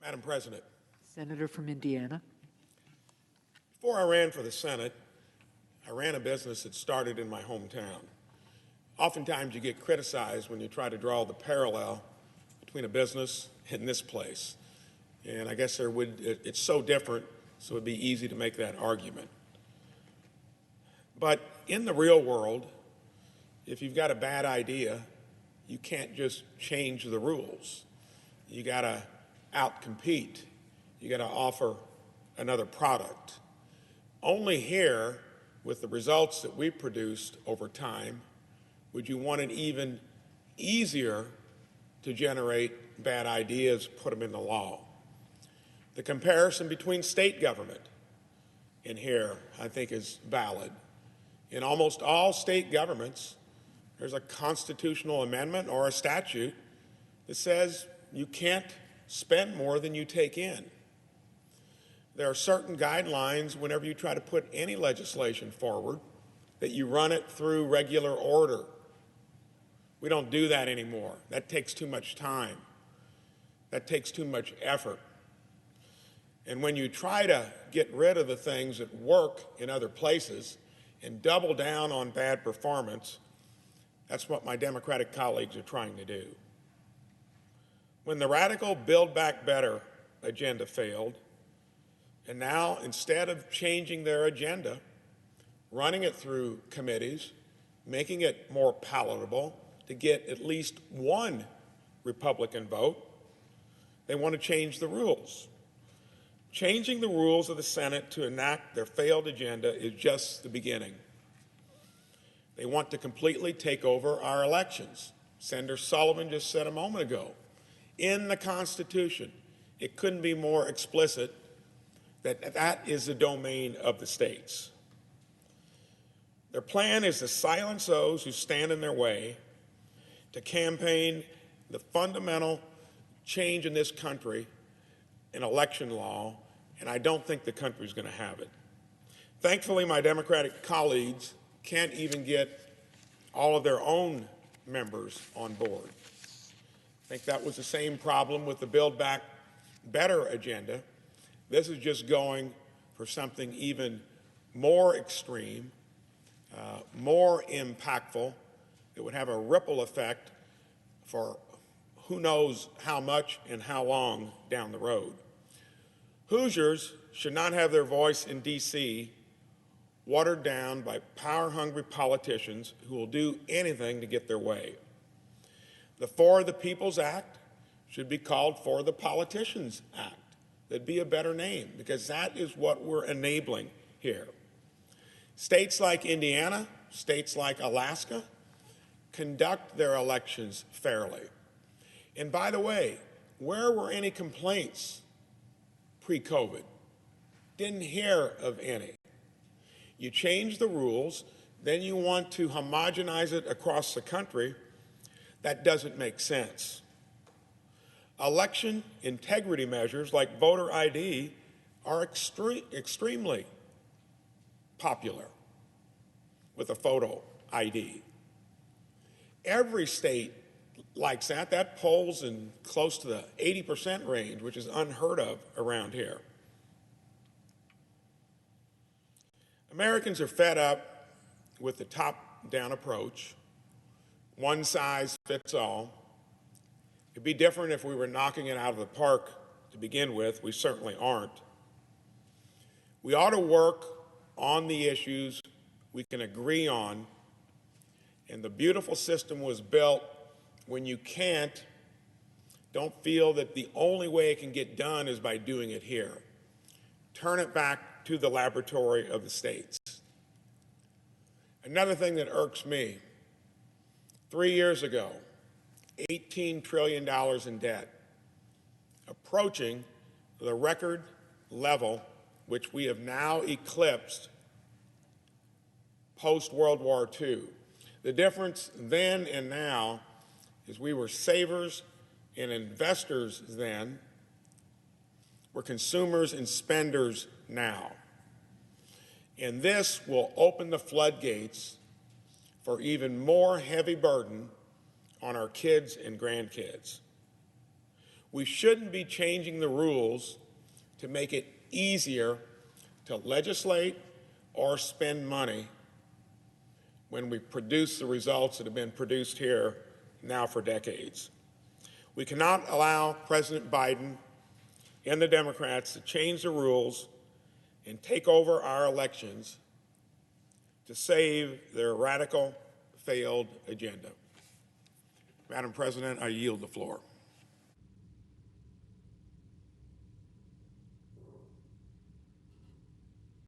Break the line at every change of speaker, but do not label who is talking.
Madam President,
Senator from Indiana.
before I ran for the Senate, I ran a business that started in my hometown. Oftentimes you get criticized when you try to draw the parallel between a business and this place. And I guess it's so different, so it would be easy to make that argument. But in the real world, if you've got a bad idea, you can't just change the rules. You got to outcompete. You got to offer another product. Only here, with the results that we've produced over time, would you want it even easier to generate bad ideas, put them into law. The comparison between state government and here, I think, is valid. In almost all state governments, there's a constitutional amendment or a statute that says you can't spend more than you take in. There are certain guidelines whenever you try to put any legislation forward that you run it through regular order. We don't do that anymore. That takes too much time. That takes too much effort. And when you try to get rid of the things that work in other places and double down on bad performance, that's what my Democratic colleagues are trying to do. When the radical Build Back Better agenda failed, and now instead of changing their agenda, running it through committees, making it more palatable to get at least one Republican vote, they want to change the rules. Changing the rules of the Senate to enact their failed agenda is just the beginning. They want to completely take over our elections. Senator Sullivan just said a moment ago, in the Constitution, it couldn't be more explicit that that is the domain of the states. Their plan is to silence those who stand in their way, to campaign the fundamental change in this country in election law, and I don't think the country's going to have it. Thankfully, my Democratic colleagues can't even get all of their own members on board. I think that was the same problem with the Build Back Better agenda. This is just going for something even more extreme, more impactful. It would have a ripple effect for who knows how much and how long down the road. Hoosiers should not have their voice in D.C. watered down by power-hungry politicians who will do anything to get their way. The For the People's Act should be called For the Politicians Act. That'd be a better name, because that is what we're enabling here. States like Indiana, states like Alaska, conduct their elections fairly. And by the way, where were any complaints pre-COVID? Didn't hear of any. You change the rules, then you want to homogenize it across the country. That doesn't make sense. Election integrity measures like voter ID are extremely popular with a photo ID. Every state likes that. That polls in close to the 80% range, which is unheard of around here. Americans are fed up with the top-down approach. One size fits all. It'd be different if we were knocking it out of the park to begin with. We certainly aren't. We ought to work on the issues we can agree on, and the beautiful system was built when you don't feel that the only way it can get done is by doing it here. Turn it back to the laboratory of the states. Another thing that irks me, 3 years ago, $18 trillion in debt, approaching the record level which we have now eclipsed post-World War II. The difference then and now is we were savers and investors then. We're consumers and spenders now. And this will open the floodgates for even more heavy burden on our kids and grandkids. We shouldn't be changing the rules to make it easier to legislate or spend money when we produce the results that have been produced here now for decades. We cannot allow President Biden and the Democrats to change the rules and take over our elections to save their radical, failed agenda. Madam President, I yield the floor.